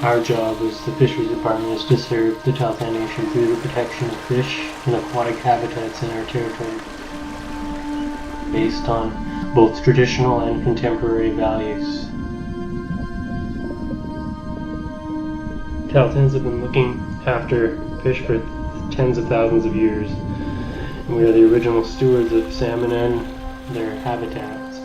Our job as the Fisheries Department is to serve the Tahltan Nation through the protection of fish and aquatic habitats in our territory, based on both traditional and contemporary values. Tahltans have been looking after fish for tens of thousands of years, and we are the original stewards of salmon and their habitats.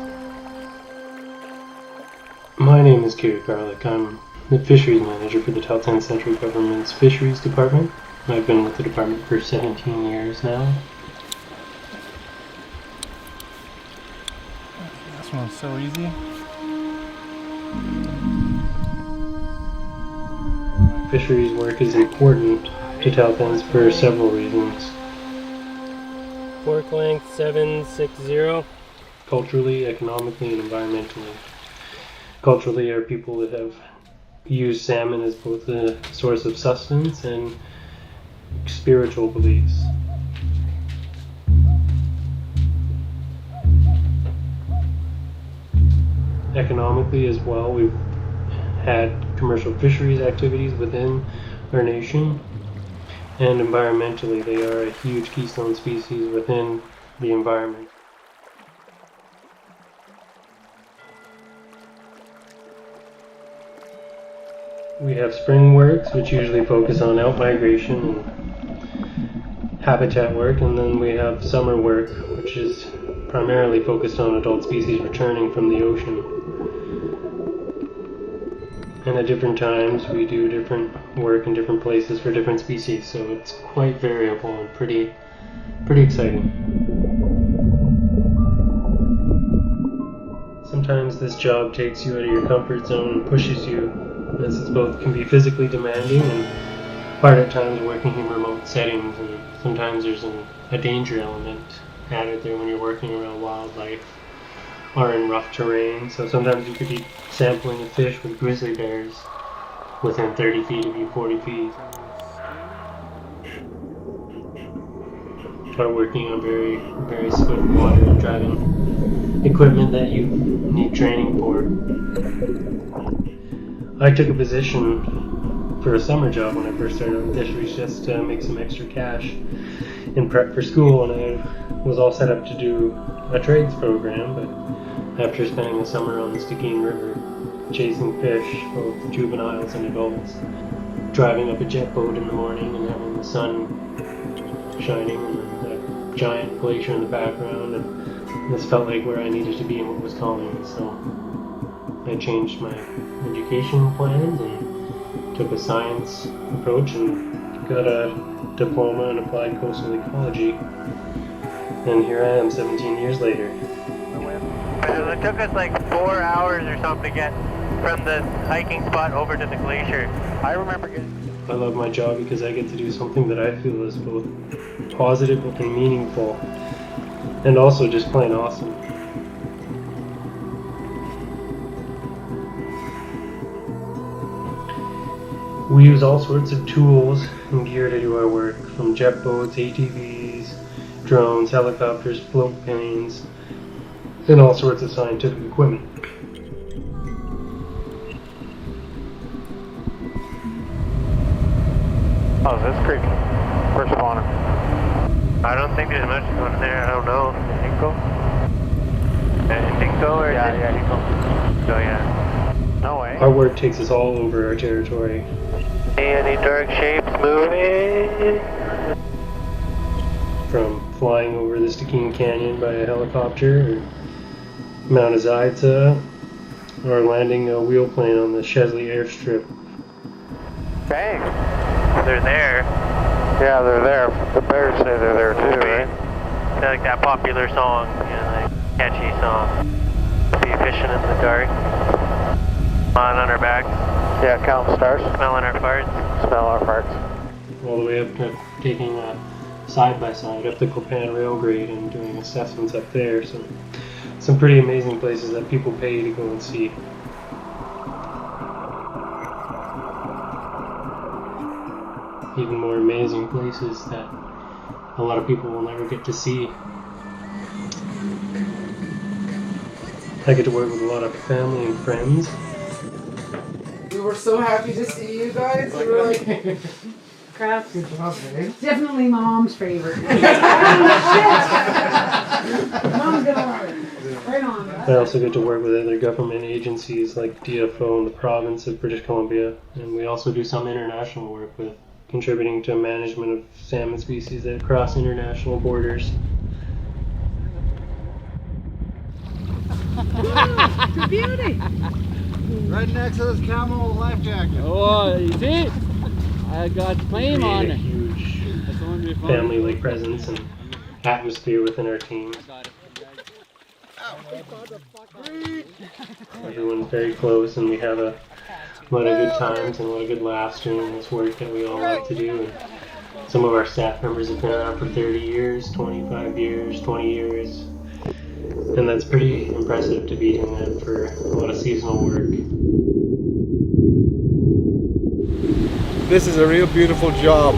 My name is Kerry Garlick. I'm the Fisheries Manager for the Tahltan Central Government's Fisheries Department. I've been with the department for 17 years now. This one's so easy. Fisheries work is important to Tahltans for several reasons. Fork length 760. Culturally, economically, and environmentally. Culturally are people that have used salmon as both a source of sustenance and spiritual beliefs. Economically as well, we've had commercial fisheries activities within our nation, and environmentally they are a huge keystone species within the environment. We have spring works, which usually focus on out-migration and habitat work, and then we have summer work, which is primarily focused on adult species returning from the ocean. And at different times we do different work in different places for different species, so it's quite variable and pretty exciting. Sometimes this job takes you out of your comfort zone and pushes you, as it both can be physically demanding and hard at times working in remote settings, and sometimes there's a danger element added there when you're working around wildlife or in rough terrain. So sometimes you could be sampling a fish with grizzly bears within 30 feet of you, 40 feet. Or working on very swift water and driving equipment that you need training for. I took a position for a summer job when I first started on fisheries, just to make some extra cash in prep for school, and I was all set up to do a trades program, but after spending the summer on the Stikine River chasing fish, both juveniles and adults, driving up a jet boat in the morning and having the sun shining and that giant glacier in the background, and this felt like where I needed to be and what was calling me, so I changed my education plans and took a science approach and got a diploma in applied coastal ecology, and here I am 17 years later. It took us like 4 hours or something to get from the hiking spot over to the glacier. I remember I love my job because I get to do something that I feel is both positive and meaningful, and also just plain awesome. We use all sorts of tools and gear to do our work, from jet boats, ATVs, drones, helicopters, float planes, and all sorts of scientific equipment. Oh, this creek. We're spawning. I don't think there's much going in there. I don't know. Hinko? Hinko or? Yeah, Hinko. So yeah. No way. Our work takes us all over our territory. Any dark shapes moving? From flying over the Stikine Canyon by a helicopter, or Mount Azaita, or landing a wheelplane on the Chesley airstrip. Bang! They're there. Yeah, they're there. The bears say they're there too, right? They're like that popular song, like catchy song. Be fishing in the dark. On our backs. Yeah, counting stars. Smelling our farts. Smell our farts. All the way up to taking a side-by-side up the Copan Rail Grade and doing assessments up there. So some pretty amazing places that people pay to go and see. Even more amazing places that a lot of people will never get to see. I get to work with a lot of family and friends. We were so happy to see you guys. We were like, Crap. good job, eh? Definitely Mom's favorite. Mom's gonna love it. Right on. I also get to work with other government agencies like DFO in the province of British Columbia, and we also do some international work with contributing to management of salmon species that cross international borders. Beauty. Right next to this camel life jacket. Oh, you see? I got claim on Create a it. huge That's the one we found. family-like presence and atmosphere within our team. Everyone's very close, and we have a lot of good times and a lot of good laughs doing this work that we all like to do. And some of our staff members have been around for 30 years, 25 years, 20 years. And that's pretty impressive to be doing that for a lot of seasonal work. This is a real beautiful job.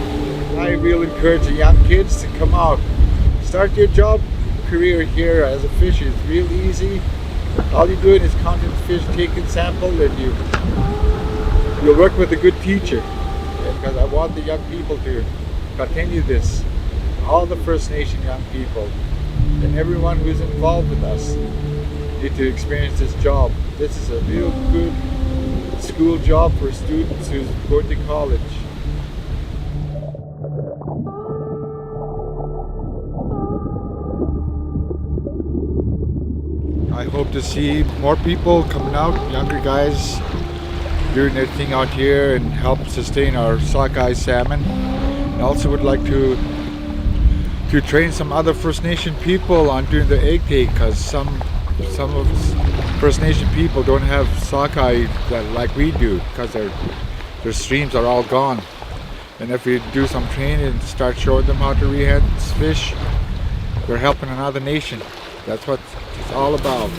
I really encourage the young kids to come out. Start your job career here as a fisher. It's real easy. All you're doing is counting fish, taking sample, and you'll work with a good teacher. Because I want the young people to continue this. All the First Nation young people and everyone who's involved with us need to experience this job. This is a real good school job for students who's going to college. I hope to see more people coming out, younger guys doing their thing out here and help sustain our sockeye salmon. I also would like to train some other First Nation people on doing the egg take, because some of First Nation people don't have sockeye like we do, because their streams are all gone. And if we do some training and start showing them how to rehead fish, we're helping another nation. That's what it's all about.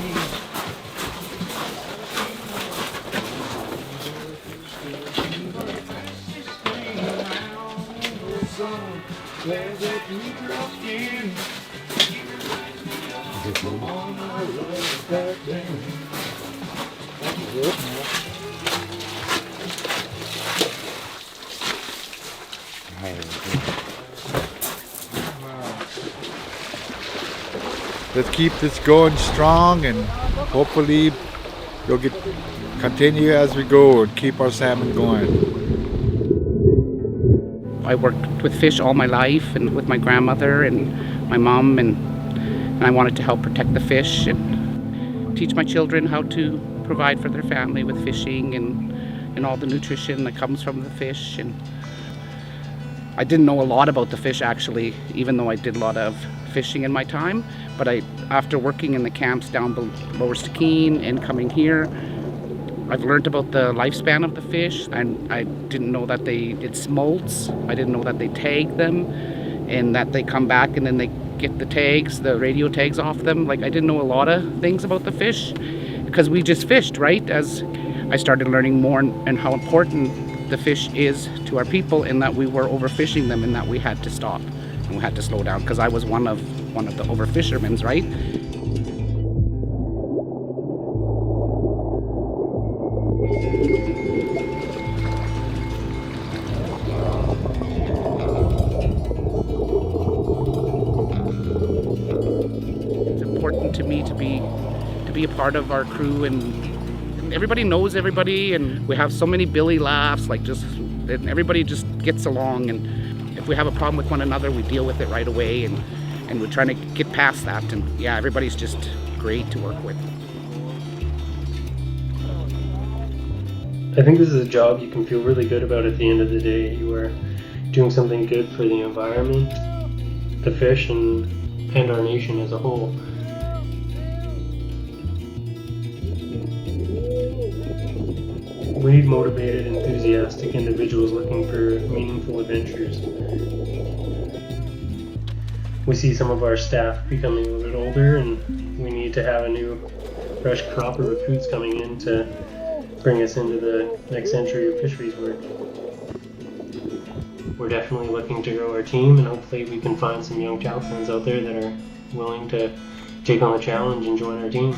Let's keep this going strong, and hopefully we'll continue as we go and keep our salmon going. I worked with fish all my life, and with my grandmother and my mom, and I wanted to help protect the fish and teach my children how to provide for their family with fishing and all the nutrition that comes from the fish. And I didn't know a lot about the fish, actually, even though I did a lot of fishing in my time. But after working in the camps down Lower Stikine and coming here, I've learned about the lifespan of the fish, and I didn't know that it smolts. I didn't know that they tag them and that they come back and then they get the tags, the radio tags off them. Like, I didn't know a lot of things about the fish because we just fished, right? As I started learning more and how important the fish is to our people, and that we were overfishing them and that we had to stop and we had to slow down, because I was one of the overfishermen, right? It's important to me to be a part of our crew, and everybody knows everybody, and we have so many Billy laughs, everybody just gets along, and if we have a problem with one another, we deal with it right away, and we're trying to get past that, and yeah, everybody's just great to work with. I think this is a job you can feel really good about at the end of the day. You are doing something good for the environment, the fish, and our nation as a whole. We need motivated, enthusiastic individuals looking for meaningful adventures. We see some of our staff becoming a little bit older, and we need to have a new, fresh crop of recruits coming in to bring us into the next century of fisheries work. We're definitely looking to grow our team, and hopefully we can find some young Chalfans out there that are willing to take on the challenge and join our team.